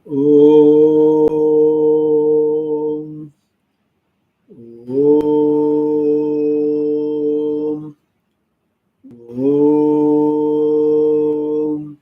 Om. Om. Om.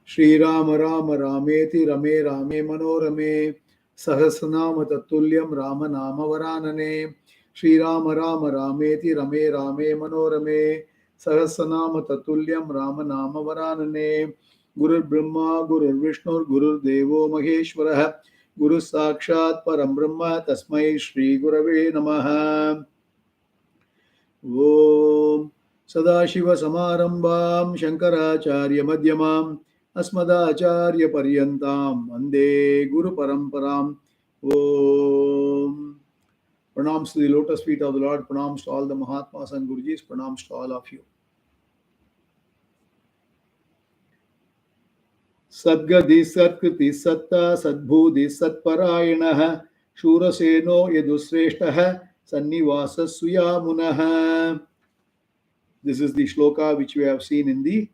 Shri Rama Rama Rameti Rame Rame Manorame Sahasranama Tatulyam Rama Nama Varanane Shri Rama Rama Rameti Rame Rame Manorame Sahasranama Tatulyam Rama Nama Varanane Guru Brahma Guru Vishnu Guru Devo Maheshwara Guru Sakshat Param Brahma Tasmai Shri Gurave Namaha. Om Sadashiva Samarambam Shankaracharya Madhyamam Asmadacharya Paryantam Vande Guru Paramparam. Om Pranams to the lotus feet of the Lord, pranams to all the Mahatmas and Gurujis, pranams to all of you. Sadgadi Satkriti Satta Sadbhudi Satparayanaha Shuraseno Yadusreshtaha Sannivasa Suyamunaha. This is the shloka which we have seen in the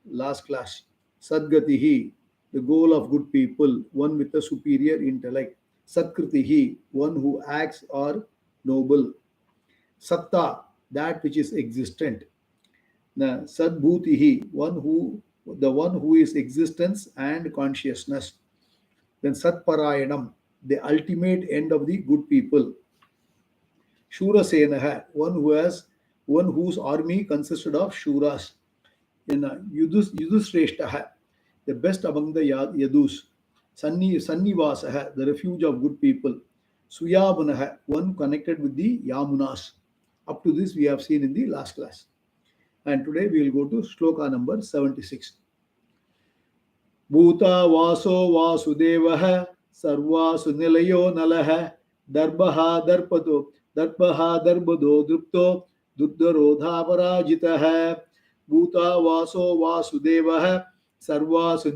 last class. Sadgatihi, the goal of good people, one with a superior intellect. Satkritihi, one who acts or noble. Satta, that which is existent. Sadbhutihi, the one who is existence and consciousness. Then Satparayanam, the ultimate end of the good people. Shurasenaha, one whose army consisted of Shuras. Then Yudhushreshtaha, the best among the Yadus. Sannivasaha, the refuge of good people. Suyamunaha, one connected with the Yamunas. Up to this we have seen in the last class. And today we will go to shloka number 76. Bhuta vaso vasudevaha sarvasu nilayo nalaha darbaha darbado drupto duddharodha parajitaha. Bhuta vaso vasudevaha sarvasu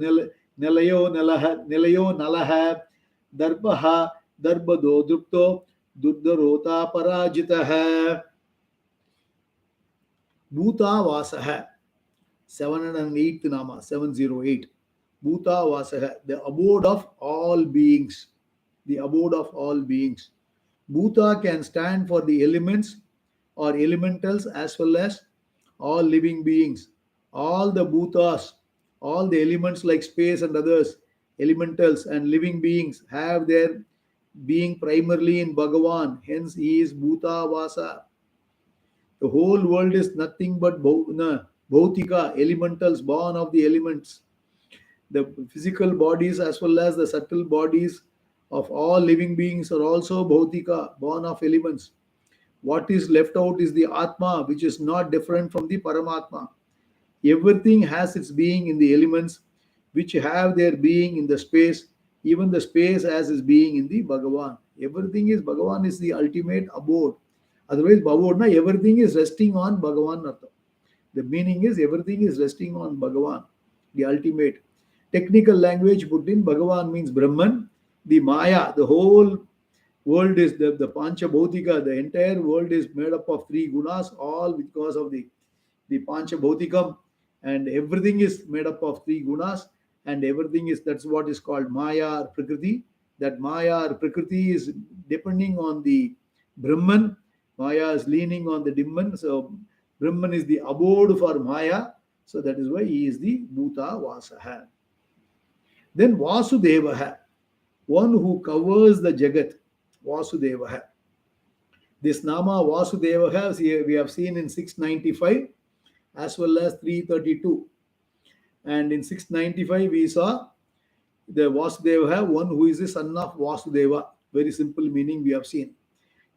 nilayo nalaha darbaha darbado drupto duddharota parajitaha. Bhuta vasaha, 708th Nama, 708. Bhuta vasaha, the abode of all beings. The abode of all beings. Bhuta can stand for the elements or elementals as well as all living beings. All the bhutas, all the elements like space and others, elementals and living beings have their being primarily in Bhagavan. Hence, he is Bhuta Vasa. The whole world is nothing but bhautika, elementals, born of the elements. The physical bodies as well as the subtle bodies of all living beings are also bhautika, born of elements. What is left out is the Atma, which is not different from the Paramatma. Everything has its being in the elements, which have their being in the space. Even the space has its being in the Bhagavan. Everything is Bhagavan is the ultimate abode. Otherwise, abode, everything is resting on Bhagavan. The meaning is everything is resting on Bhagavan, the ultimate. Technical language put in, Bhagavan means Brahman. The Maya, the whole world is the Pancha Bhautika, the entire world is made up of three gunas, all because of the Pancha Bhautikam, and everything is made up of three gunas, and everything is, that's what is called Maya or Prakriti. That Maya or Prakriti is depending on the Brahman. Maya is leaning on the Dimman. So Brahman is the abode for Maya. So that is why he is the Bhuta Vasaha. Then Vasudevaha, one who covers the Jagat. Vasudevaha. This Nama Vasudevaha we have seen in 695 as well as 332. And in 695 we saw the Vasudevaha, one who is the son of Vasudeva. Very simple meaning we have seen.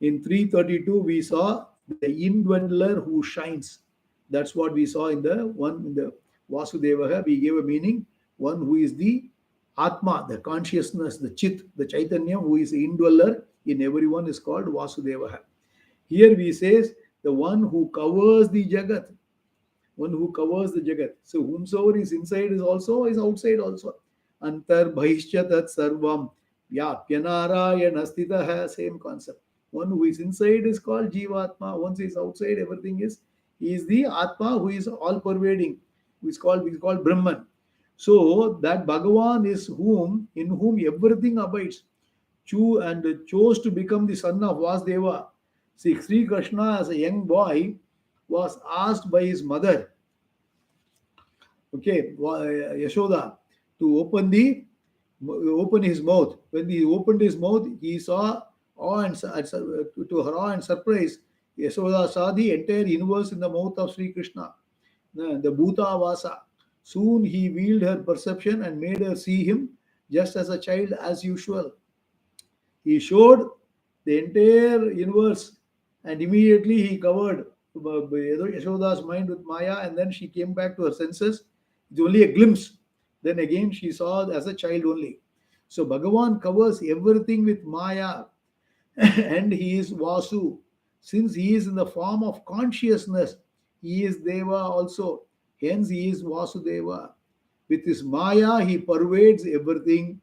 In 332 we saw the indweller who shines. That's what we saw in the Vasudevaha. We gave a meaning, one who is the Atma, the consciousness, the Chit, the Chaitanya, who is the indweller in everyone is called Vasudevaha. Here we says the one who covers the Jagat. One who covers the Jagat. So whomsoever is inside is outside also. Antar Bhaishya Tat Sarvam Vyapyanarayana Stitaha, same concept. One who is inside is called Jivatma. Once he is outside, everything is, he is the Atma who is all pervading, who is called Brahman. So that Bhagavan is in whom everything abides. Chose to become the son of Vasudeva. See, Sri Krishna as a young boy was asked by his mother, okay, Yashoda, to open his mouth. When he opened his mouth, he saw awe to her awe and surprise. Yashoda saw the entire universe in the mouth of Sri Krishna, the Bhuta Vasa. Soon he wheeled her perception and made her see him just as a child as usual. He showed the entire universe, and immediately he covered Yashoda's mind with Maya, and then she came back to her senses. It's only a glimpse. Then again she saw as a child only. So Bhagavan covers everything with Maya, and he is Vasu. Since he is in the form of consciousness, he is Deva also. Hence he is Vasudeva. With his Maya, he pervades everything.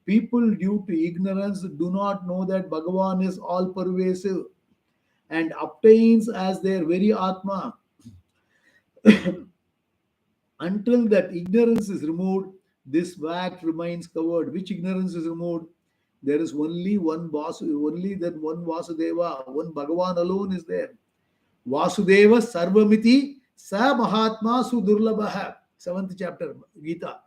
People, due to ignorance, do not know that Bhagavan is all pervasive and obtains as their very Atma. Until that ignorance is removed, this fact remains covered. Which ignorance is removed? There is only one only that one Vasudeva, one Bhagavan alone is there. Vasudeva Sarvamiti Sa Mahatma Sudurlabha. 7th chapter, Gita.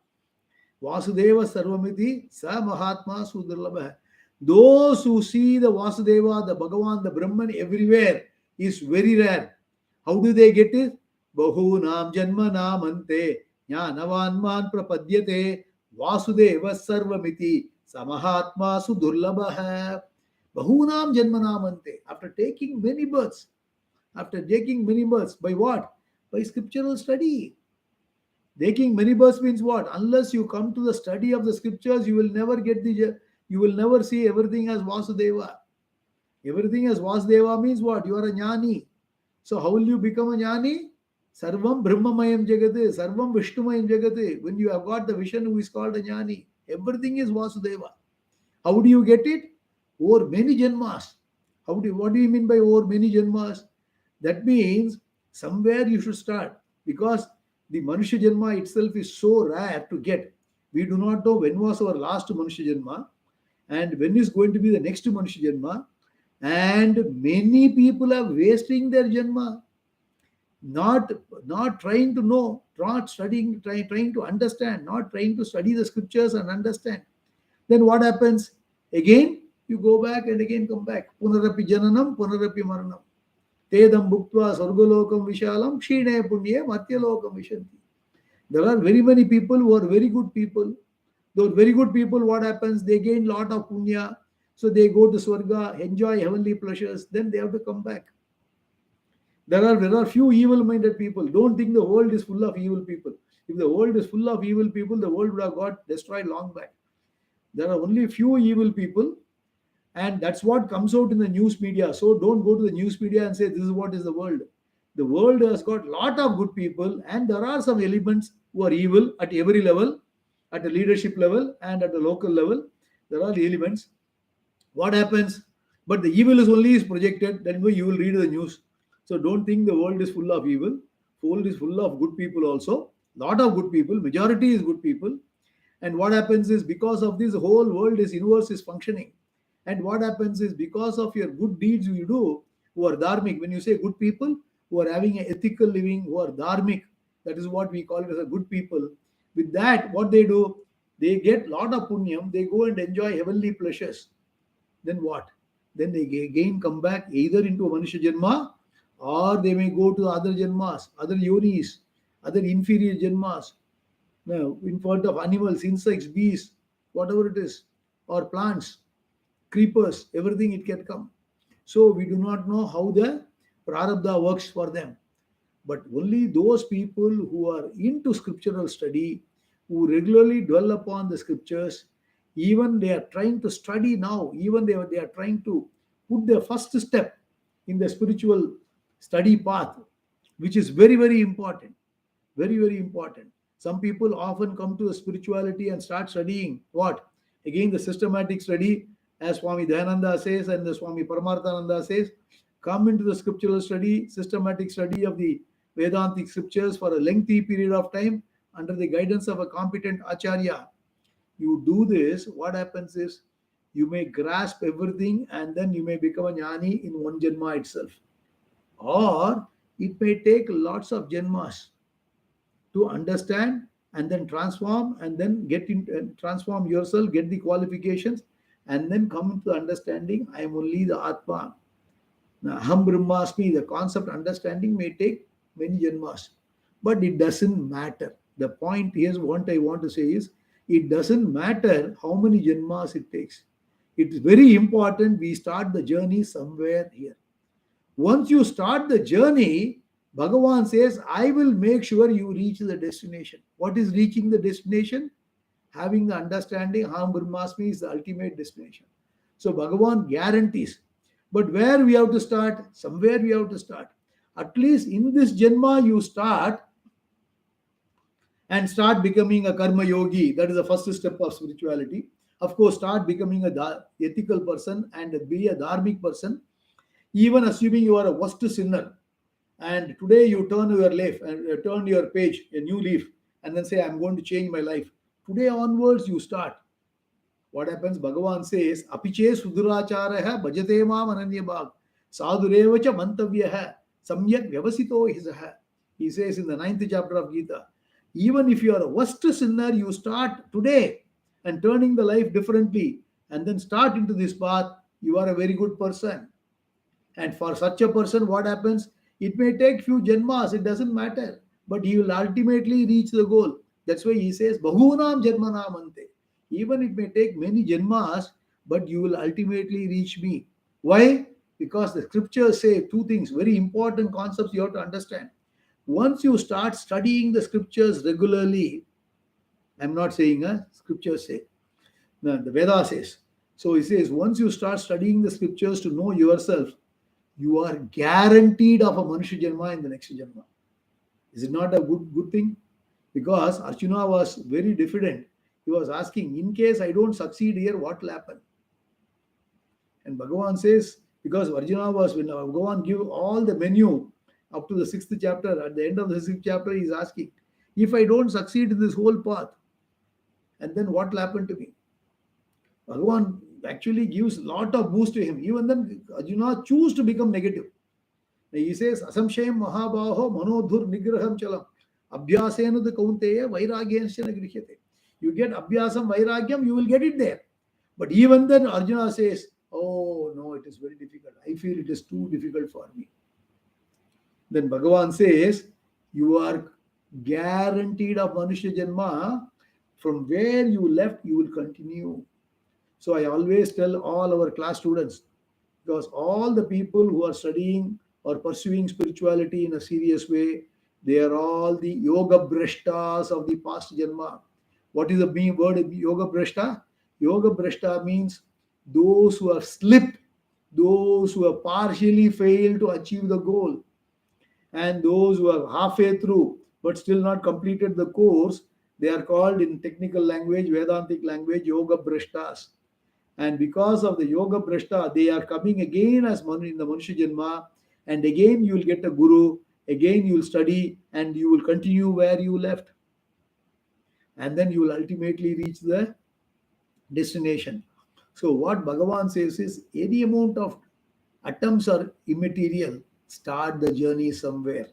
Vasudeva Sarvamiti Sa Mahatma Sudurlabha. Those who see the Vasudeva, the Bhagavan, the Brahman everywhere is very rare. How do they get it? Bahunam Janmanam Ante Jnanavanman Prapadyate Vasudeva Sarvamiti Samahatma Sudurlabha. Bahunam Janmanam Ante. After taking many births, by what? By scriptural study. Taking many births means what? Unless you come to the study of the scriptures, you will never see everything as Vasudeva. Everything as Vasudeva means what? You are a jnani. So how will you become a jnani? Sarvam Brahmamayam Jagate, Sarvam Vishnumayam Jagate. When you have got the vision, who is called a jnani, everything is Vasudeva. How do you get it? Over many janmas. What do you mean by over many janmas? That means somewhere you should start, because the Manushya Janma itself is so rare to get. We do not know when was our last Manushya Janma and when is going to be the next Manushya Janma. And many people are wasting their Janma, not trying to know, not studying, trying to understand, not trying to study the scriptures and understand. Then what happens? Again, you go back and again come back. Punarapi Jananam, Punarapi Maranam. Tedam Bhuktva Sargolokam Vishalam Shine Punye Matyalokam Vishanti. There are very many people who are very good people. Those very good people, what happens? They gain lot of punya. So they go to Swarga, enjoy heavenly pleasures. Then they have to come back. There are few evil-minded people. Don't think the world is full of evil people. If the world is full of evil people, the world would have got destroyed long back. There are only few evil people. And that's what comes out in the news media. So don't go to the news media and say this is what is the world. The world has got a lot of good people, and there are some elements who are evil at every level, at the leadership level and at the local level. There are elements. What happens? But the evil is projected. Then you will read the news. So don't think the world is full of evil. The world is full of good people also. Lot of good people. Majority is good people. And what happens is, because of this, the whole world, this universe is functioning. And what happens is, because of your good deeds you do, who are dharmic, when you say good people, who are having an ethical living, who are dharmic, that is what we call it as a good people. With that, what they do, they get lot of punyam, they go and enjoy heavenly pleasures. Then what? Then they again come back either into a Manushya Janma, or they may go to other Janmas, other yonis, other inferior Janmas, in front of animals, insects, bees, whatever it is, or plants, creepers, everything it can come. So we do not know how the prarabdha works for them. But only those people who are into scriptural study, who regularly dwell upon the scriptures, even they are trying to study now, even they are trying to put their first step in the spiritual study path, which is very, very important. Very, very important. Some people often come to spirituality and start studying what? Again, the systematic study, as Swami Dayananda says and the Swami Paramarthananda says, come into the scriptural study, systematic study of the Vedantic scriptures for a lengthy period of time. under the guidance of a competent acharya. You do this, what happens is you may grasp everything and then you may become a jnani in one janma itself. Or it may take lots of janmas to understand and then transform and then get in transform yourself, get the qualifications, and then come into the understanding I am only the Atma. Now, Aham Brahmasmi, the concept understanding may take many janmas, but it doesn't matter. The point is, what I want to say is, it doesn't matter how many janmas it takes. It's very important we start the journey somewhere here. Once you start the journey, Bhagavan says, I will make sure you reach the destination. What is reaching the destination? Having the understanding, Aham Brahmasmi is the ultimate destination. So Bhagavan guarantees. But where we have to start? Somewhere we have to start. At least in this Janma, you start and start becoming a karma yogi. That is the first step of spirituality. Of course, start becoming a ethical person and be a dharmic person. Even assuming you are a worst sinner, and today you turn your leaf and turn your page, a new leaf, and then say, I'm going to change my life. Today onwards, you start. What happens? Bhagavan says, Apiche suduracharaha bhajate mam ananyabhag sadhurevacha mantavyaha samyak vyavasito hisaha. He says in the 9th chapter of Gita, even if you are a worst sinner, you start today and turning the life differently and then start into this path, you are a very good person. And for such a person, what happens? It may take few janmas, it doesn't matter, but he will ultimately reach the goal. That's why he says, Bahunam janmanam ante. Even it may take many janmas, but you will ultimately reach me. Why? Because the scriptures say two things, very important concepts you have to understand. Once you start studying the scriptures regularly, I'm not saying scriptures say, no, the Veda says. So he says, once you start studying the scriptures to know yourself, you are guaranteed of a Manushya Janma in the next Janma. Is it not a good thing? Because Arjuna was very diffident. He was asking, in case I don't succeed here, what will happen? And Bhagavan says, because Arjuna was, when Bhagavan gave all the menu up to the 6th chapter, at the end of the 6th chapter, he is asking, if I don't succeed in this whole path, and then what will happen to me? Bhagavan actually gives a lot of boost to him. Even then, Arjuna choose to become negative. He says, Asamshayam Mahabaho Manodhur Nigraham Chalam Abhyasena the Kaunteya Vairagyensana Grihate. You get Abhyasam Vairagyam, you will get it there. But even then, Arjuna says, oh no, it is very difficult. I feel it is too difficult for me. Then Bhagavan says, you are guaranteed of Manushya Janma. From where you left, you will continue. So I always tell all our class students, because all the people who are studying or pursuing spirituality in a serious way, they are all the yoga brashtas of the past janma. What is the word yoga brashta? Yoga brashta means those who have slipped, those who have partially failed to achieve the goal, and those who have halfway through but still not completed the course. They are called in technical language, Vedantic language, yoga brashtas. And because of the yoga brashta, they are coming again as in the Manushya Janma, and again you will get a guru, again you will study, and you will continue where you left. And then you will ultimately reach the destination. So what Bhagavan says is, any amount of attempts are immaterial. Start the journey somewhere.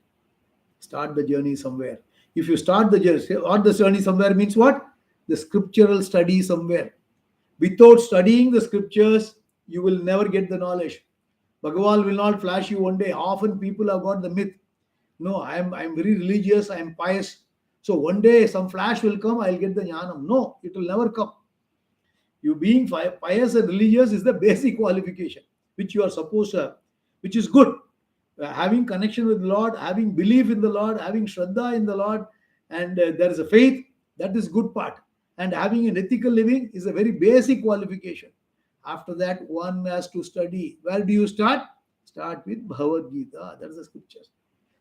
Start the journey somewhere. If you start the journey somewhere means what? The scriptural study somewhere. Without studying the scriptures, you will never get the knowledge. Bhagavan will not flash you one day. Often people have got the myth. No, I'm very religious, I'm pious. So one day some flash will come, I'll get the jnanam. No, it will never come. You being pious and religious is the basic qualification, which you are supposed to have, which is good. Having connection with the Lord, having belief in the Lord, having shraddha in the Lord, and there is a faith, that is good part. And having an ethical living is a very basic qualification. After that, one has to study. Where do you start? Start with Bhagavad Gita. That is the scriptures.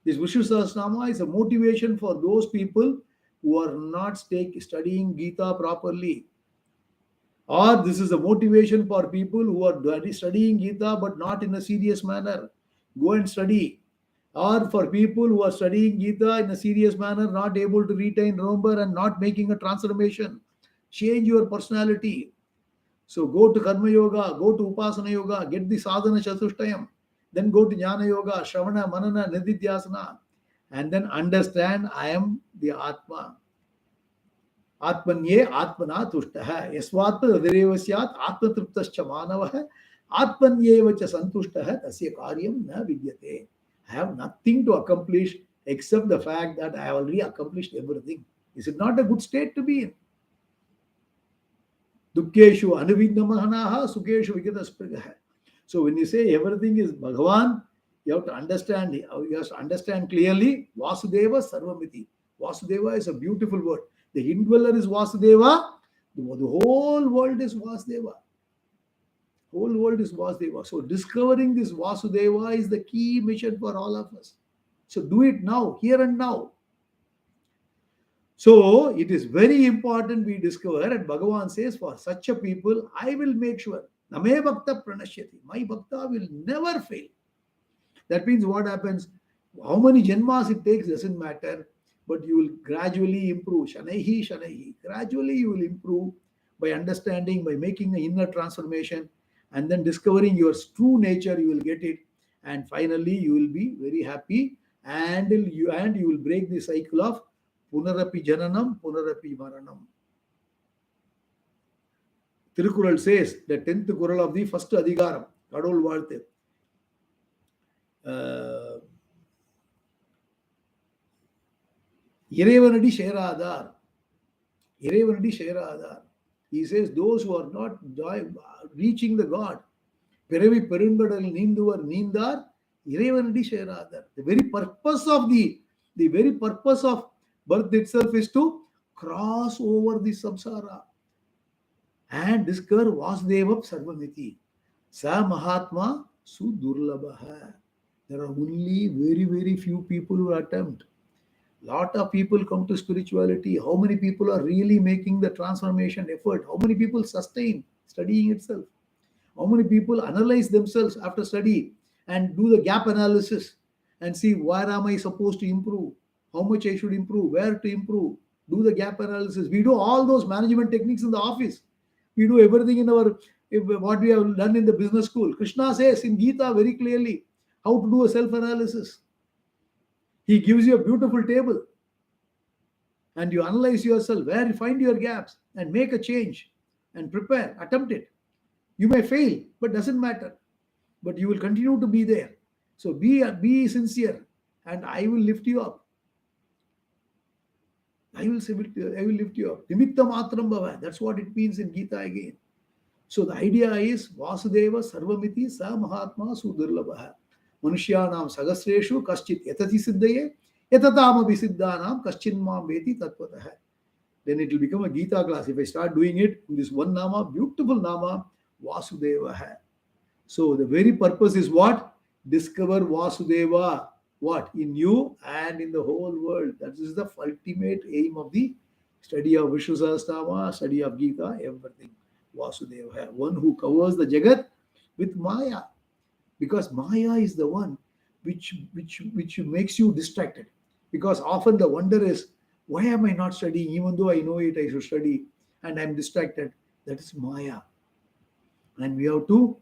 This Vishnu Sahasranaamam is a motivation for those people who are not studying Gita properly. Or this is a motivation for people who are studying Gita but not in a serious manner. Go and study. Or for people who are studying Gita in a serious manner, not able to retain, remember, and not making a transformation, change your personality. So go to Karma Yoga, go to Upasana Yoga, get the Sadhana Chatushtayam, then go to Jnana Yoga, Shravana, Manana, Nididhyasana, and then understand I am the Atma. आत्मन्ये आत्मना तुष्टः यस्वात्मतदेव स्यात् आत्मतृप्तश्च मानवः आत्मन्येव च सन्तुष्टः तस्य कार्यं न विद्यते. I have nothing to accomplish except the fact that I have already accomplished everything. Is it not a good state to be in? Dukkeshu anuvinnamahanaha sukeshu vikitaspridhah. So when you say everything is Bhagavan, you have to understand. You have to understand clearly. Vasudeva Sarvamiti. Vasudeva is a beautiful word. The indweller is Vasudeva. The whole world is Vasudeva. Whole world is Vasudeva. So discovering this Vasudeva is the key mission for all of us. So do it now, here and now. So it is very important we discover, and Bhagavan says, for such a people, I will make sure. Name bhakta pranashyati. My bhakta will never fail. That means what happens? How many janmas it takes doesn't matter, but you will gradually improve. Shanaihi, shanaihi. Gradually you will improve by understanding, by making an inner transformation, and then discovering your true nature. You will get it, and finally you will be very happy, and you will break the cycle of Punarapi Jananam, Punarapi Maranam. Tirukural says, the 10th Kural of the first Adhigaram, Kadol Valte. Irevanadi Sheradar. Irevanadi Sheradar. He says, those who are not reaching the God, Peravi Perungadal Ninduvar Nindar, Irevanadi Sheradar. The very purpose of birth itself is to cross over the samsara and discover Vasudeva Sarvamiti. Sa Mahatma Sudurlabha. There are only very, very few people who attempt. Lot of people come to spirituality. How many people are really making the transformation effort? How many people sustain studying itself? How many people analyze themselves after study and do the gap analysis and see where am I supposed to improve? How much I should improve, where to improve, do the gap analysis. We do all those management techniques in the office. We do everything in what we have done in the business school. Krishna says in Gita very clearly how to do a self-analysis. He gives you a beautiful table and you analyze yourself, where you find your gaps and make a change and prepare, attempt it. You may fail, but doesn't matter. But you will continue to be there. So be sincere and I will lift you up. I will lift you up. Nimitta matram bhava. That's what it means in Gita again. So the idea is Vasudeva Sarvamiti Sa Mahatma Sudurlabha. Manushyanam Sagasreshu Kaschit Yatati Siddhaye Yatatamabi Siddhanam Kaschinmam Veti Tatvatah. Then it will become a Gita class. If I start doing it in this one Nama, beautiful Nama, Vasudeva. So the very purpose is what? Discover Vasudeva. What? In you and in the whole world. That is the ultimate aim of the study of Vishnu Sahasranaamam, study of Gita, everything. Vasudeva. One who covers the Jagat with Maya. Because Maya is the one which makes you distracted. Because often the wonder is, why am I not studying? Even though I know it, I should study. And I'm distracted. That is Maya. And we have to,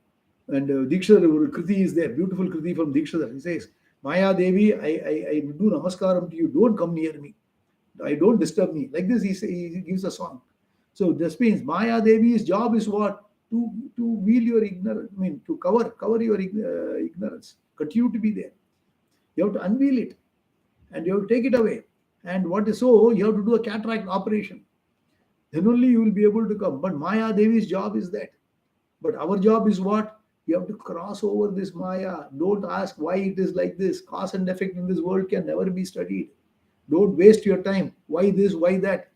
and Dikshadhar Kriti is there. Beautiful Kriti from Dikshadhar. He says, Maya Devi, I do namaskaram to you. Don't come near me. I don't disturb me. Like this, he gives a song. So this means Maya Devi's job is what? To wheel your ignorance. I mean, to cover your ignorance. Continue to be there. You have to unveil it, and you have to take it away. And what is so? You have to do a cataract operation. Then only you will be able to come. But Maya Devi's job is that. But our job is what? You have to cross over this Maya. Don't ask why it is like this. Cause and effect in this world can never be studied. Don't waste your time. Why this? Why that?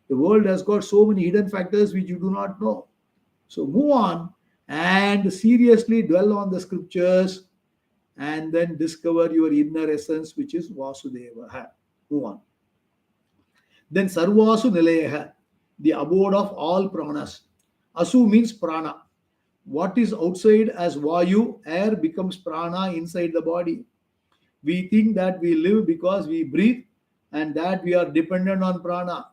The world has got so many hidden factors which you do not know. So move on and seriously dwell on the scriptures and then discover your inner essence, which is Vasudeva. Move on. Then Sarvasu Nilayaha, the abode of all pranas. Asu means prana. What is outside as Vayu, air, becomes prana inside the body. We think that we live because we breathe and that we are dependent on prana.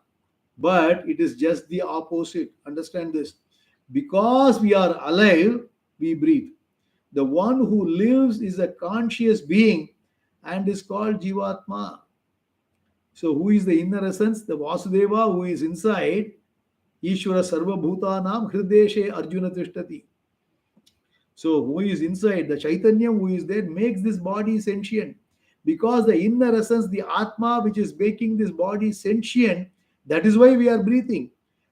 But it is just the opposite. Understand this. Because we are alive, we breathe. The one who lives is a conscious being and is called Jivatma. So, who is the inner essence? The Vasudeva who is inside. Ishvara Sarva Bhutanam Hrideshe Arjuna Tishtati. So, who is inside, the Chaitanya who is there, makes this body sentient. Because the inner essence, the Atma, which is making this body sentient, that is why we are breathing.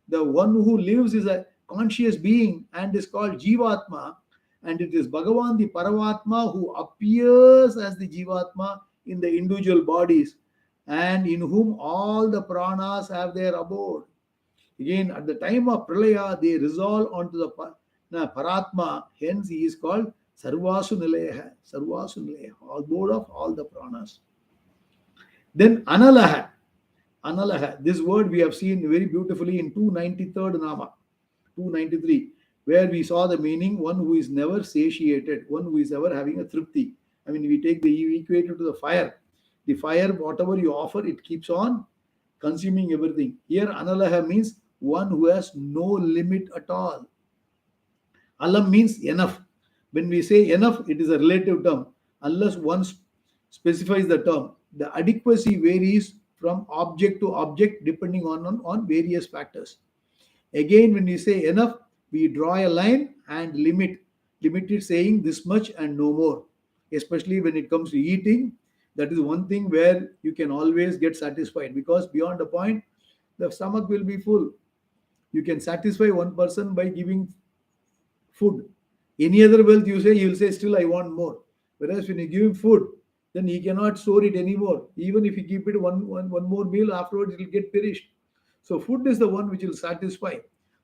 The one who lives is a conscious being and is called Jivatma, and it is Bhagavan, the Paramatma, who appears as the Jivatma in the individual bodies and in whom all the pranas have their abode. Again, at the time of Pralaya, they resolve onto the Paratma, hence he is called Sarvasu Nilayah, Sarvasu Nilayah, all board of all the pranas. Then Analaha, Analaha, this word we have seen very beautifully in 293rd Nama, 293, where we saw the meaning one who is never satiated, one who is ever having a tripti. I mean, we take the equator to the fire. The fire, whatever you offer, it keeps on consuming everything. Here, Analaha means one who has no limit at all. Alam means enough. When we say enough, it is a relative term. Unless one specifies the term, the adequacy varies from object to object depending on various factors. Again, when we say enough, we draw a line and limit it saying this much and no more. Especially when it comes to eating, that is one thing where you can always get satisfied, because beyond a point, the stomach will be full. You can satisfy one person by giving food. Any other wealth you say, he will say, still I want more. Whereas when you give him food, then he cannot store it anymore. Even if you keep it one more meal, afterwards it will get perished. So food is the one which will satisfy.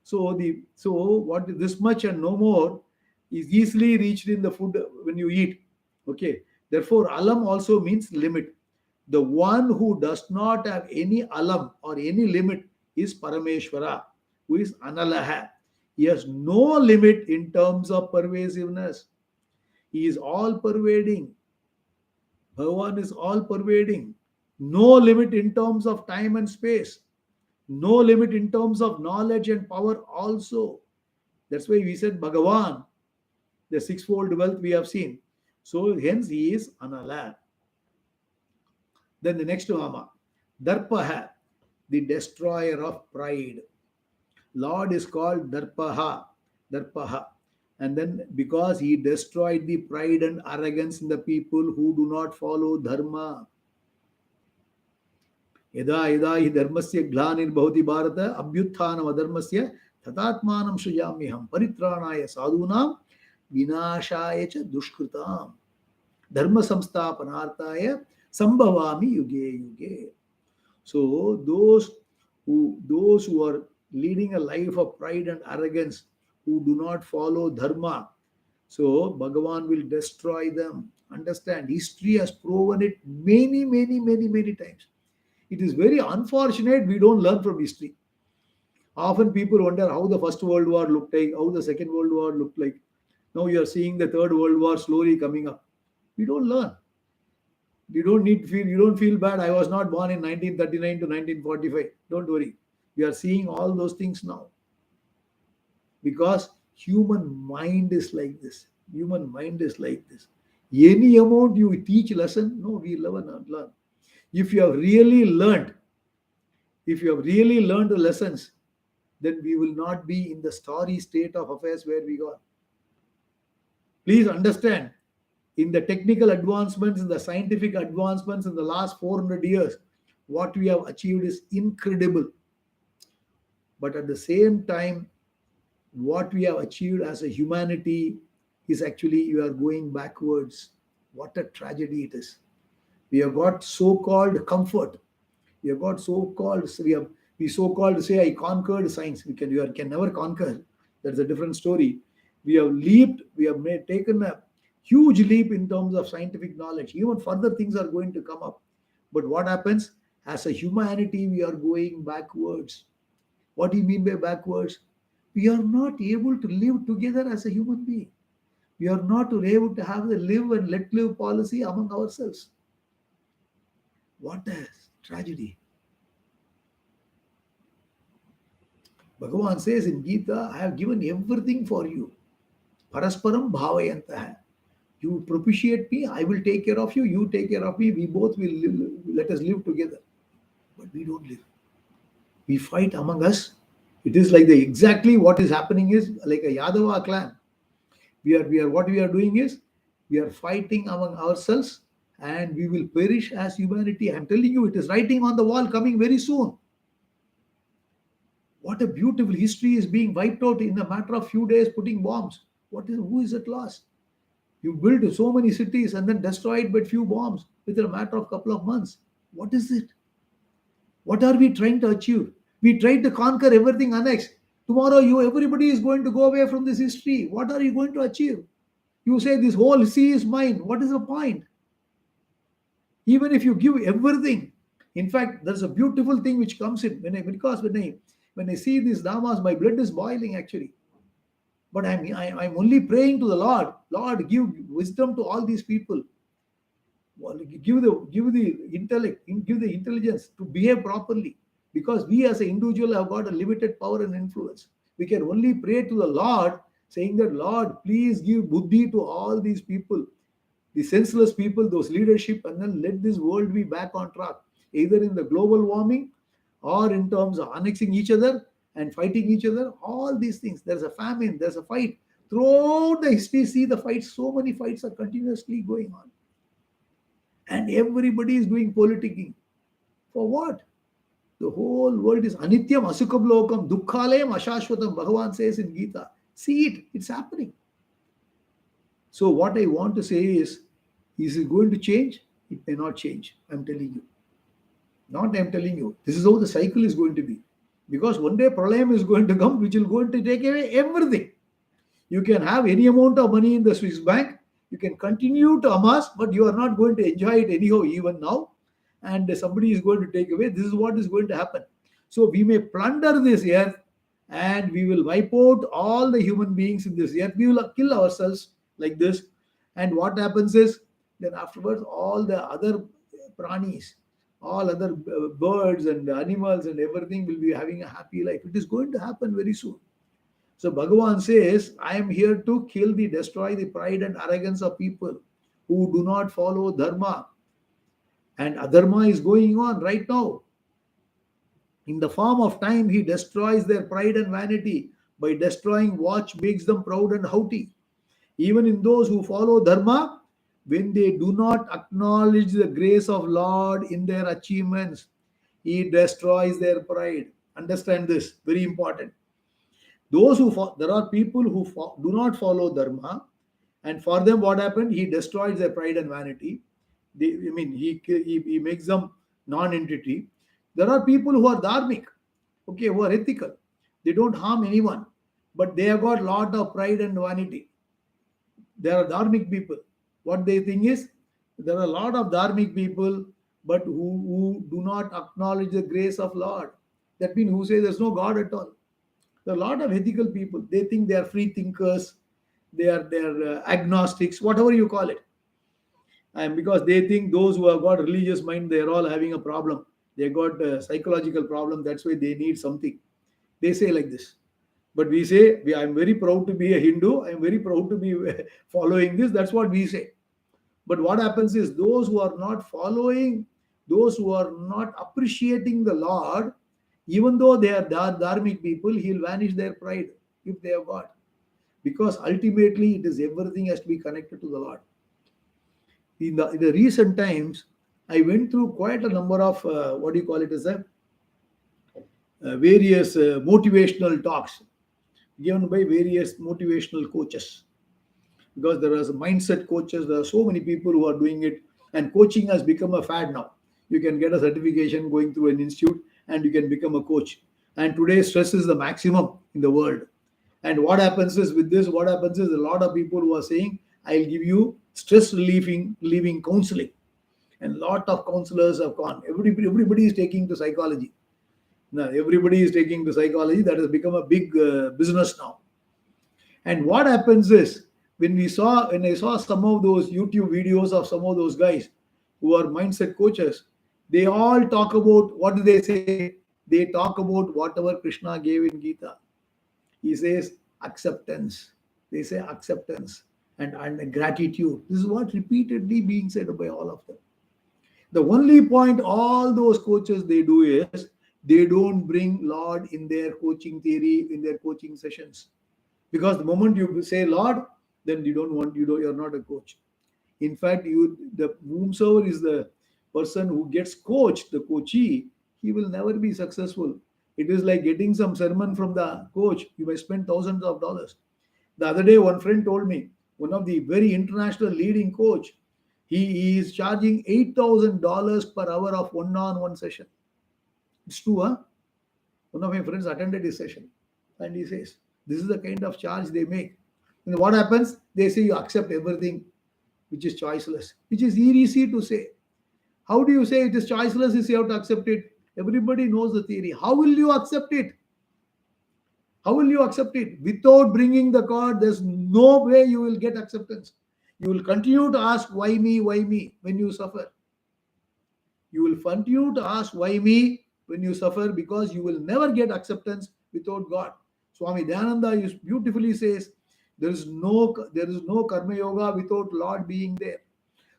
So what this much and no more is easily reached in the food when you eat. Okay. Therefore, alam also means limit. The one who does not have any alam or any limit is Parameshwara, who is Analaha. He has no limit in terms of pervasiveness. He is all pervading. Bhagavan is all pervading. No limit in terms of time and space. No limit in terms of knowledge and power also. That's why we said Bhagavan, the sixfold wealth we have seen. So hence he is Anala. Then the next Nama, Darpaha, the destroyer of pride. Lord is called Darpaha. And then because he destroyed the pride and arrogance in the people who do not follow Dharma. Yada yada hi dharmasya glanir bhavati bharata abhyuthanam adharmasya tatatmanam shriyamiham paritranaya sadhunam vinashaya cha dushkritam dharma samsthapanarthaya sambhavami yuge yuge. So those who are leading a life of pride and arrogance, who do not follow dharma, so Bhagavan will destroy them. Understand, history has proven it many times. It is very unfortunate we don't learn from history. Often people wonder how the First World War looked like, how the Second World War looked like. Now you are seeing the Third World War slowly coming up. We don't learn. You don't feel bad. I was not born in 1939 to 1945. Don't worry. We are seeing all those things now. Because human mind is like this. Human mind is like this. Any amount you teach lesson, no, we learn. If you have really learned the lessons, then we will not be in the sorry state of affairs where we got. Please understand, in the technical advancements, in the scientific advancements in the last 400 years, what we have achieved is incredible. But at the same time, what we have achieved as a humanity is actually we are going backwards. What a tragedy it is. We have got so-called comfort. We so-called say, I conquered science. We can never conquer. That's a different story. We have taken a huge leap in terms of scientific knowledge. Even further things are going to come up. But what happens? As a humanity, we are going backwards. What do you mean by backwards? We are not able to live together as a human being. We are not able to have the live and let live policy among ourselves. What a tragedy. Bhagavan says in Gita, I have given everything for you. Parasparam bhavayantaha. You propitiate me, I will take care of you, you take care of me, we both will live, let us live together. But we don't live. We fight among us. It is like the exactly what is happening is like a Yadava clan. We are what we are doing is we are fighting among ourselves and we will perish as humanity. I'm telling you, it is writing on the wall coming very soon. What a beautiful history is being wiped out in a matter of few days, putting bombs. Who is at lost? You build so many cities and then destroy it by few bombs within a matter of couple of months. What is it? What are we trying to achieve? We tried to conquer everything annexed. Tomorrow, everybody is going to go away from this history. What are you going to achieve? You say this whole sea is mine. What is the point? Even if you give everything, in fact, there's a beautiful thing which comes in when I see these Naamaas, my blood is boiling actually. But I'm only praying to the Lord. Lord, give wisdom to all these people. Give the intellect, give the intelligence to behave properly. Because we as an individual have got a limited power and influence. We can only pray to the Lord, saying that, Lord, please give buddhi to all these people, the senseless people, those leadership, and then let this world be back on track, either in the global warming or in terms of annexing each other and fighting each other. All these things. There's a famine, there's a fight. Throughout the history, see the fights, so many fights are continuously going on. And everybody is doing politicking. For what? The whole world is anityam asukam lokam dukkhalayam ashashvatam. Bhagavan says in Gita. See it, it's happening. So what I want to say is it going to change? It may not change. I'm telling you. Not I'm telling you. This is how the cycle is going to be. Because one day pralayam is going to come, which will going to take away everything. You can have any amount of money in the Swiss bank. You can continue to amass, but you are not going to enjoy it anyhow, even now. And somebody is going to take away. This is what is going to happen. So we may plunder this earth and we will wipe out all the human beings in this earth. We will kill ourselves like this. And what happens is, then afterwards, all the other pranis, all other birds and animals and everything will be having a happy life. It is going to happen very soon. So Bhagavan says, I am here to destroy the pride and arrogance of people who do not follow dharma. And adharma is going on right now. In the form of time, he destroys their pride and vanity by destroying what makes them proud and haughty. Even in those who follow dharma, when they do not acknowledge the grace of Lord in their achievements, he destroys their pride. Understand this, very important. There are people who do not follow dharma, and for them, what happened? He destroys their pride and vanity. He makes them non-entity. There are people who are dharmic, okay, who are ethical. They don't harm anyone, but they have got lot of pride and vanity. There are dharmic people. What they think is, there are a lot of dharmic people, but who do not acknowledge the grace of Lord. That means who say there's no God at all. There are a lot of ethical people. They think they are free thinkers. They're agnostics, whatever you call it. And because they think those who have got religious mind, they are all having a problem. They got a psychological problem. That's why they need something. They say like this. But we say, I'm very proud to be a Hindu. I'm very proud to be following this. That's what we say. But what happens is those who are not following, those who are not appreciating the Lord, even though they are dharmic people, he'll vanish their pride if they have got. Because ultimately, it is everything has to be connected to the Lord. In the recent times, I went through quite a number of various motivational talks given by various motivational coaches. Because there are mindset coaches, there are so many people who are doing it, and coaching has become a fad now. You can get a certification going through an institute and you can become a coach. And today, stress is the maximum in the world. And what happens is with this, a lot of people who are saying, I'll give you stress relieving counseling. And a lot of counselors have gone. Everybody is taking to psychology. Now, everybody is taking to psychology. That has become a big business now. And what happens is, when I saw some of those YouTube videos of some of those guys who are mindset coaches, They all talk about, what do they say? They talk about whatever Krishna gave in Gita. He says acceptance. They say acceptance and gratitude. This is what repeatedly being said by all of them. The only point all those coaches they do is they don't bring Lord in their coaching theory, in their coaching sessions. Because the moment you say Lord, then you're not a coach. In fact, the whomsoever is the person who gets coached, the coachee, he will never be successful. It is like getting some sermon from the coach. You may spend thousands of dollars. The other day, one friend told me, one of the very international leading coach, he is charging $8,000 per hour of one-on-one session. It's true, huh? One of my friends attended his session, and he says, "This is the kind of charge they make." And what happens? They say you accept everything which is choiceless, which is easy to say. How do you say it is choiceless if you have to accept it? Everybody knows the theory. How will you accept it? How will you accept it? Without bringing the card, there's no way you will get acceptance. You will continue to ask, why me, when you suffer. You will continue to ask, why me, when you suffer, because you will never get acceptance without God. Swami Dayananda beautifully says, there is no karma yoga without Lord being there.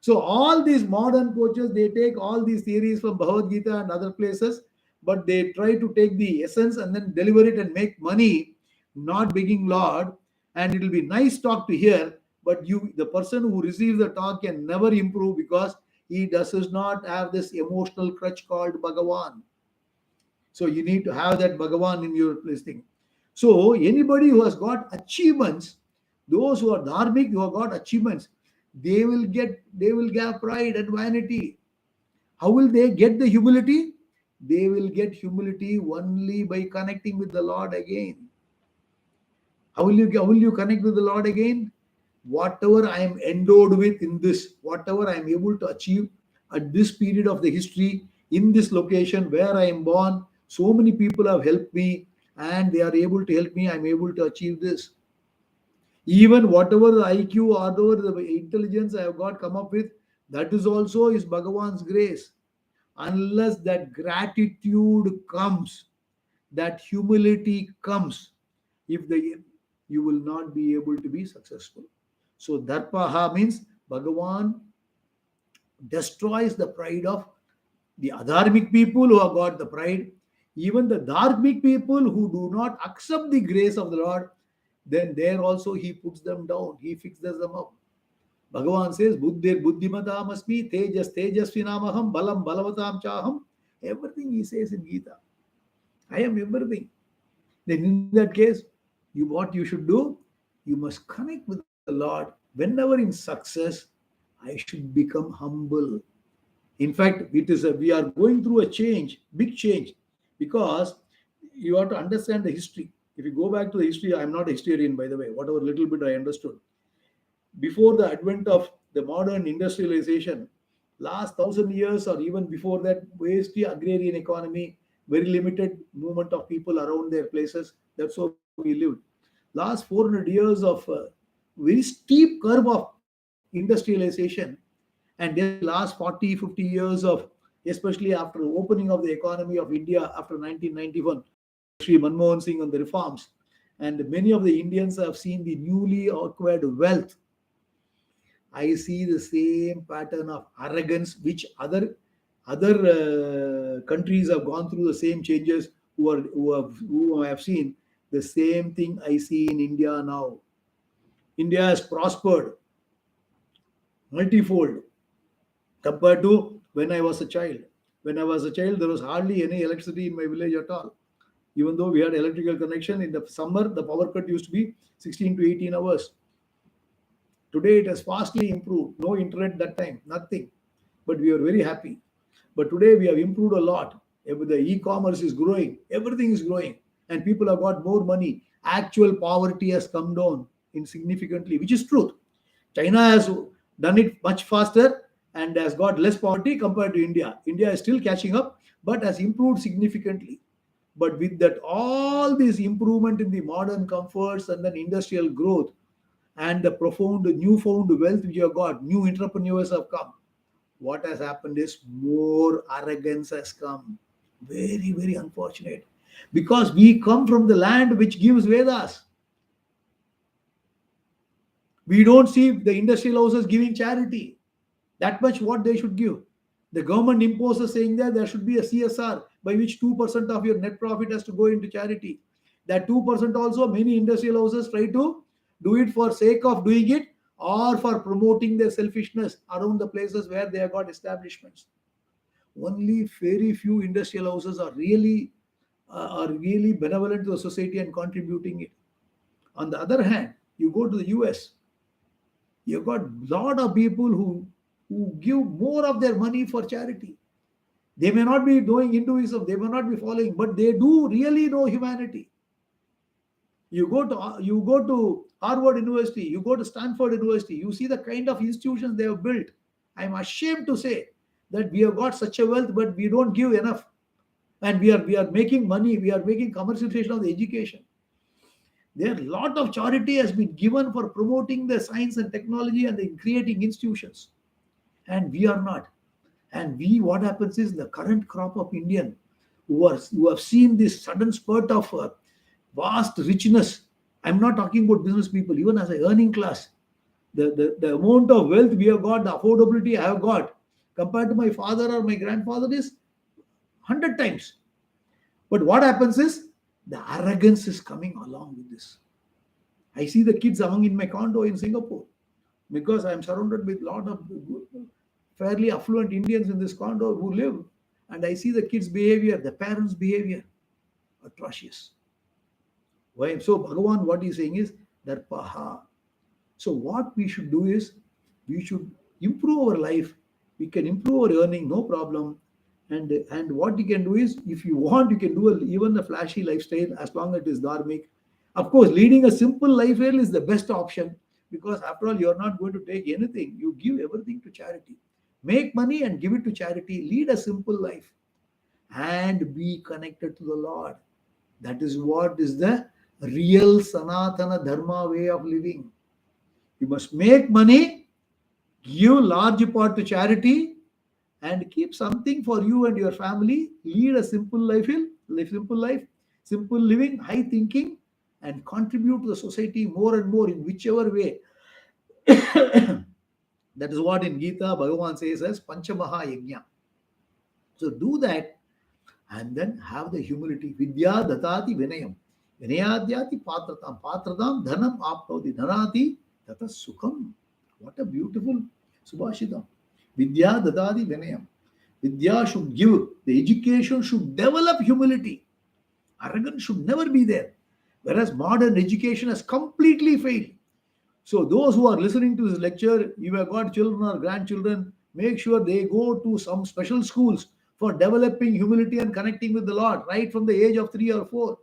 So all these modern coaches, they take all these theories from Bhagavad Gita and other places, but they try to take the essence and then deliver it and make money, not begging Lord. And it will be nice talk to hear, but the person who receives the talk can never improve because he does not have this emotional crutch called Bhagavan. So you need to have that Bhagavan in your listening. So anybody who has got achievements, those who are dharmic, who have got achievements, they will get pride and vanity. How will they get the humility? They will get humility only by connecting with the Lord again. How will you connect with the Lord again? Whatever I am endowed with in this, whatever I am able to achieve at this period of the history, in this location where I am born, so many people have helped me and they are able to help me. I am able to achieve this. Even whatever the IQ or the intelligence I have got come up with, that is also is Bhagavan's grace. Unless that gratitude comes, that humility comes, if the you will not be able to be successful. So Darpaha means Bhagavan destroys the pride of the adharmic people who have got the pride. Even the dharmic people who do not accept the grace of the Lord, then there also he puts them down, he fixes them up. Bhagavan says, Buddhir buddhimatam asmi, tejasvinamaham, balam balavatam chaham. Everything he says in Gita. I am everything. Then in that case, what you should do, you must connect with the Lord. Whenever in success, I should become humble. In fact, we are going through a change, big change, because you have to understand the history. If you go back to the history, I'm not a historian, by the way, whatever little bit I understood. Before the advent of the modern industrialization, last 1,000 years or even before that, vastly agrarian economy, very limited movement of people around their places. That's how we lived. Last 400 years of very steep curve of industrialization, and then last 40, 50 years of, especially after opening of the economy of India after 1991, Sri Manmohan Singh and the reforms, and many of the Indians have seen the newly acquired wealth. I see the same pattern of arrogance which other countries have gone through the same changes, who have seen the same thing I see in India now. India has prospered multifold compared to when I was a child. When I was a child, there was hardly any electricity in my village at all. Even though we had electrical connection, in the summer, the power cut used to be 16 to 18 hours. Today it has vastly improved. No internet that time, nothing. But we are very happy. But today we have improved a lot. The e-commerce is growing. Everything is growing. And people have got more money. Actual poverty has come down insignificantly, which is truth. China has done it much faster and has got less poverty compared to India. India is still catching up, but has improved significantly. But with that, all this improvement in the modern comforts and then industrial growth and the profound newfound wealth which you have got, new entrepreneurs have come. what has happened is more arrogance has come. Very, very unfortunate. Because we come from the land which gives Vedas. We don't see the industrial houses giving charity. That much what they should give. The government imposes saying that there should be a CSR by which 2% of your net profit has to go into charity. That 2% also many industrial houses try to do it for sake of doing it or for promoting their selfishness around the places where they have got establishments. Only very few industrial houses are really benevolent to the society and contributing it. On the other hand, you go to the US, you've got a lot of people who give more of their money for charity. They may not be doing Hinduism, they may not be following, but they do really know humanity. You go to Harvard University, you go to Stanford University, you see the kind of institutions they have built. I'm ashamed to say that we have got such a wealth, but we don't give enough. And we are making money, we are making commercialization of the education. There a lot of charity has been given for promoting the science and technology and in creating institutions. And we are not. And what happens is the current crop of Indian who have seen this sudden spurt of vast richness. I'm not talking about business people, even as an earning class. The amount of wealth we have got, the affordability I have got, compared to my father or my grandfather is 100 times. But what happens is the arrogance is coming along with this. I see the kids among in my condo in Singapore because I'm surrounded with a lot of fairly affluent Indians in this condo who live, and I see the kids' behavior, the parents' behavior, atrocious. Why? So Bhagavan, what he's saying is darpaha. So what we should do is we should improve our life. We can improve our earning, no problem. And what you can do is, if you want, you can do even a flashy lifestyle as long as it is dharmic. Of course, leading a simple lifestyle is the best option because after all, you're not going to take anything. You give everything to charity. Make money and give it to charity. Lead a simple life and be connected to the Lord. That is what is the real Sanatana Dharma way of living. You must make money, give large part to charity, and keep something for you and your family. Lead a simple life, simple living, high thinking, and contribute to the society more and more in whichever way. That is what in Gita Bhagavan says as Panchamaha Yajna. So do that and then have the humility. Vidya datati vinayam. Vinayadyati patratam. Patratam dhanam apnoti. Dhanati tata sukham. What a beautiful subhashitam. Vidya dadadi vinayam. Vidya should give. The education should develop humility. Arrogance should never be there. Whereas modern education has completely failed. So those who are listening to this lecture, you have got children or grandchildren, make sure they go to some special schools for developing humility and connecting with the Lord right from the age of 3 or 4.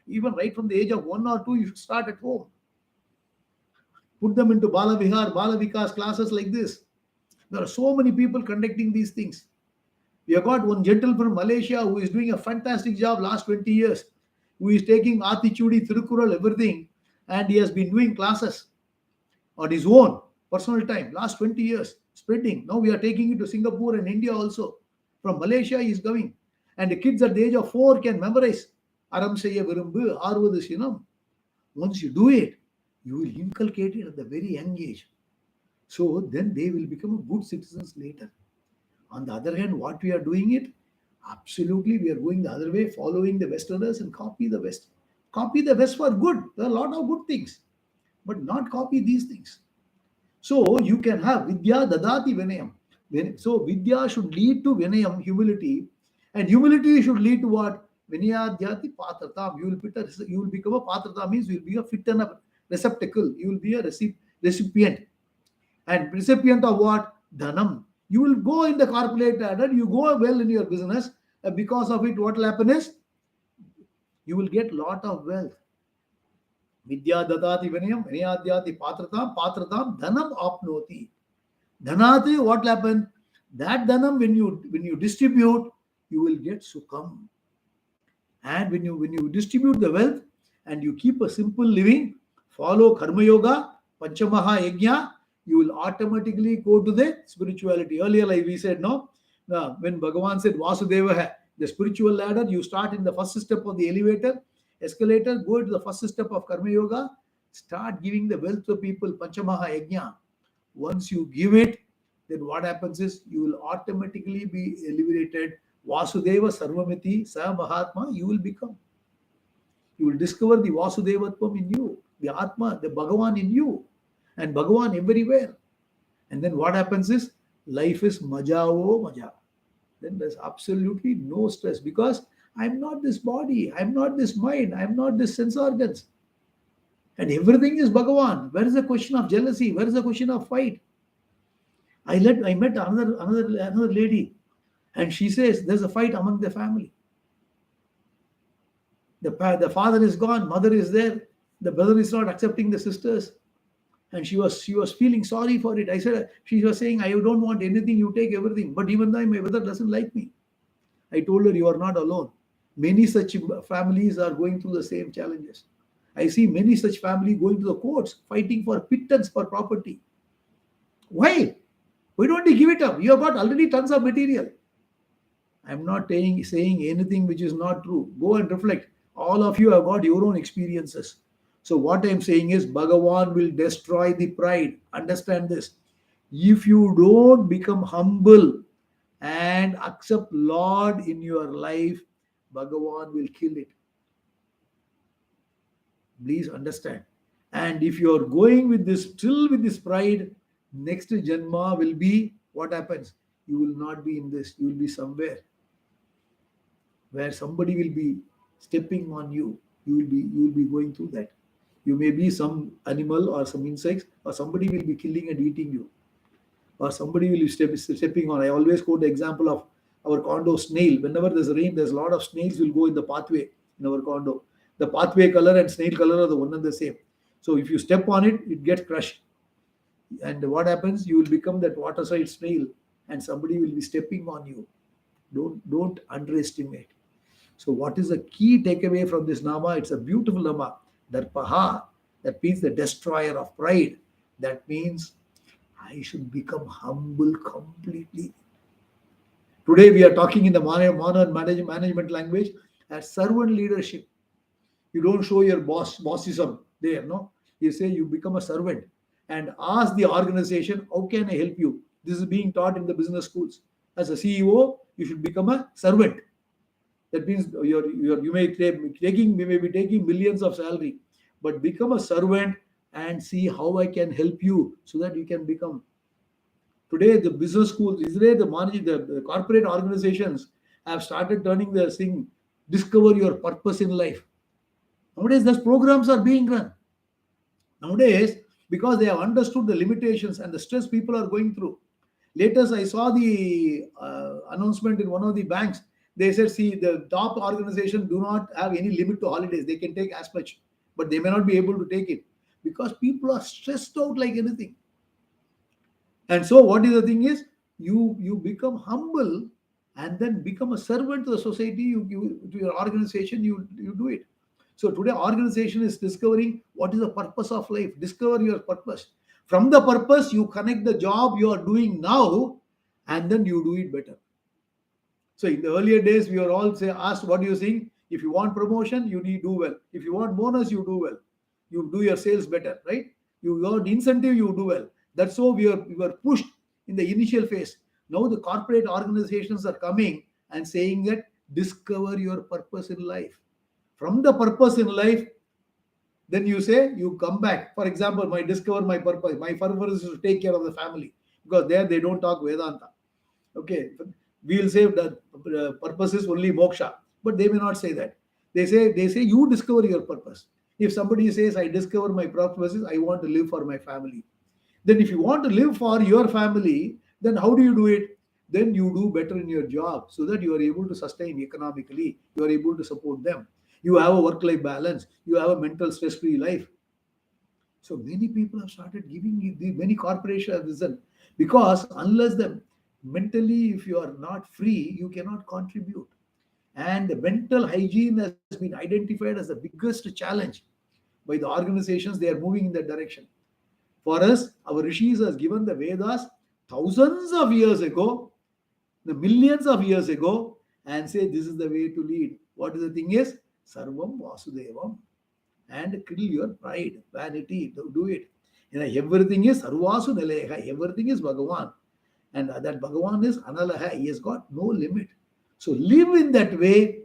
Even right from the age of 1 or 2, you should start at home. Put them into Bala Vihar, Bala Vikas classes like this. There are so many people conducting these things. We have got one gentleman from Malaysia who is doing a fantastic job last 20 years, who is taking Atichudi, Thirukural, everything, and he has been doing classes on his own, personal time, last 20 years, spreading. Now we are taking it to Singapore and India also. From Malaysia he is going. And the kids at the age of 4 can memorize Aram Seyya Virumbu, Arvadu Sinam. Once you do it, you will inculcate it at the very young age. So then they will become good citizens later. On the other hand, what we are doing it, absolutely we are going the other way, following the Westerners and copy the West. Copy the West for good. There are a lot of good things, but not copy these things. So you can have Vidya Dadati Vinayam. So Vidya should lead to Vinayam, humility, and humility should lead to what? Vinayadhyati Patratam. You will become a Patrata, means you will be a fit and a receptacle. You will be a recipient. And recipient of what? Dhanam. You will go in the corporate ladder, you go well in your business, and because of it, what will happen is you will get lot of wealth. Vidya dadati vinayam, vinayadhyati patratam, dhanam apnoti. Dhanati, what will happen? That dhanam, when you distribute, you will get sukham. And when you distribute the wealth and you keep a simple living, follow karma yoga, panchamaha yajna, you will automatically go to the spirituality. Earlier, like we said, no, when Bhagavan said Vasudeva hai, the spiritual ladder, you start in the first step of the elevator, escalator, go to the first step of Karma Yoga, start giving the wealth to people, Panchamaha Yajna. Once you give it, then what happens is you will automatically be elevated. Vasudeva Sarvamiti Sa Mahatma, you will become. You will discover the Vasudevatvam in you, the Atma, the Bhagavan in you, and Bhagavan everywhere. And then what happens is life is majao maja. Then there's absolutely no stress because I'm not this body, I'm not this mind, I'm not this sense organs. And everything is Bhagavan. Where is the question of jealousy? Where is the question of fight? I met another lady, and she says there's a fight among the family. The father is gone, mother is there, the brother is not accepting the sisters, and she was feeling sorry for it. I said, she was saying, I don't want anything, you take everything. But even though my brother doesn't like me, I told her, you are not alone. Many such families are going through the same challenges. I see many such families going to the courts, fighting for pittance for property. Why? Why don't you give it up? You have got already tons of material. I'm not saying anything which is not true. Go and reflect. All of you have got your own experiences. So what I'm saying is Bhagavan will destroy the pride. Understand this. If you don't become humble and accept Lord in your life, Bhagavan will kill it. Please understand. And if you are going with this, still with this pride, next Janma will be, what happens? You will not be in this. You will be somewhere where somebody will be stepping on you. You will be going through that. You may be some animal or some insects, or somebody will be killing and eating you, or somebody will be stepping on. I always quote the example of our condo snail. Whenever there's rain, there's a lot of snails will go in the pathway in our condo. The pathway color and snail color are the one and the same. So if you step on it, it gets crushed. And what happens? You will become that waterside snail, and somebody will be stepping on you. Don't underestimate. So what is the key takeaway from this Nama? It's a beautiful Nama. Darpaha, that means the destroyer of pride. That means I should become humble completely. Today we are talking in the modern management language as servant leadership. You don't show your bossism there, no? You say you become a servant and ask the organization, how can I help you? This is being taught in the business schools. As a CEO, you should become a servant. That means you may be taking millions of salary, but become a servant and see how I can help you so that you can become. Today, the business schools, the corporate organizations have started turning their thing, discover your purpose in life. Nowadays, those programs are being run. Nowadays, because they have understood the limitations and the stress people are going through. Latest, I saw the announcement in one of the banks. They said, see, the top organization do not have any limit to holidays. They can take as much, but they may not be able to take it because people are stressed out like anything. And so what is the thing is, you become humble and then become a servant to the society, to your organization, you do it. So today organization is discovering what is the purpose of life. Discover your purpose. From the purpose, you connect the job you are doing now, and then you do it better. So in the earlier days, we were all asked, what do you think? If you want promotion, you need do well. If you want bonus, you do well. You do your sales better, right? You want incentive, you do well. That's how we were pushed in the initial phase. Now the corporate organizations are coming and saying that discover your purpose in life. From the purpose in life, then you say you come back. For example, discover my purpose. My purpose is to take care of the family, because there they don't talk Vedanta. Okay, we will say that purpose is only moksha, but they may not say that. They say you discover your purpose. If somebody says I discover my purpose is I want to live for my family, then if you want to live for your family, then how do you do it? Then you do better in your job so that you are able to sustain economically. You are able to support them. You have a work-life balance. You have a mental stress-free life. So many people have started many corporations have risen, because unless mentally, if you are not free, you cannot contribute. And the mental hygiene has been identified as the biggest challenge by the organizations. They are moving in that direction. For us, our rishis has given the Vedas thousands of years ago, the millions of years ago, and say this is the way to lead. What is the thing is? Sarvam Vasudevam. And kill your pride, vanity, do it. Everything is Sarvasu Naleha, everything is Bhagavan. And that Bhagavan is Analaha, he has got no limit. So live in that way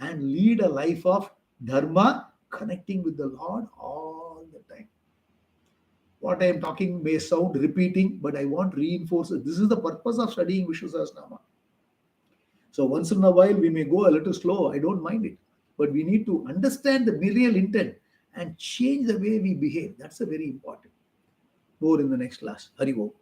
and lead a life of Dharma, connecting with the Lord all the time. What I am talking may sound repeating, but I want to reinforce it. This is the purpose of studying Vishnu Sahasranaamam. So once in a while we may go a little slow, I don't mind it. But we need to understand the real intent and change the way we behave. That's a very important. More in the next class. Hari Om.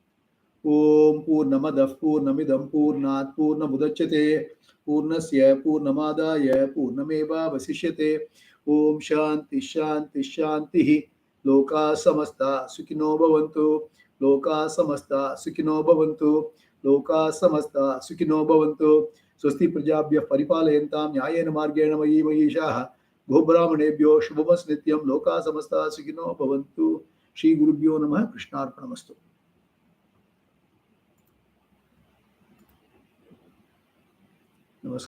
Om Purnamadav Purnamidam Purnat Purnamudachyate Purnasya Purnamadaya Purnameva Vasishyate. Om Shanti Shanti Shanti. Loka Samasta Sukhino Bhavantu. Loka Samasta Sukhino Bhavantu. Loka Samasta Sukhino Bhavantu. Swasti Prajabhya Paripalayantam Nyayena Margena Mayi Mayishaha Gobrahmanebhyo Shubhamas Nityam Loka Samasta Sukhino Bhavantu. Shri Gurubhyo Namah Krishnarpanamastu.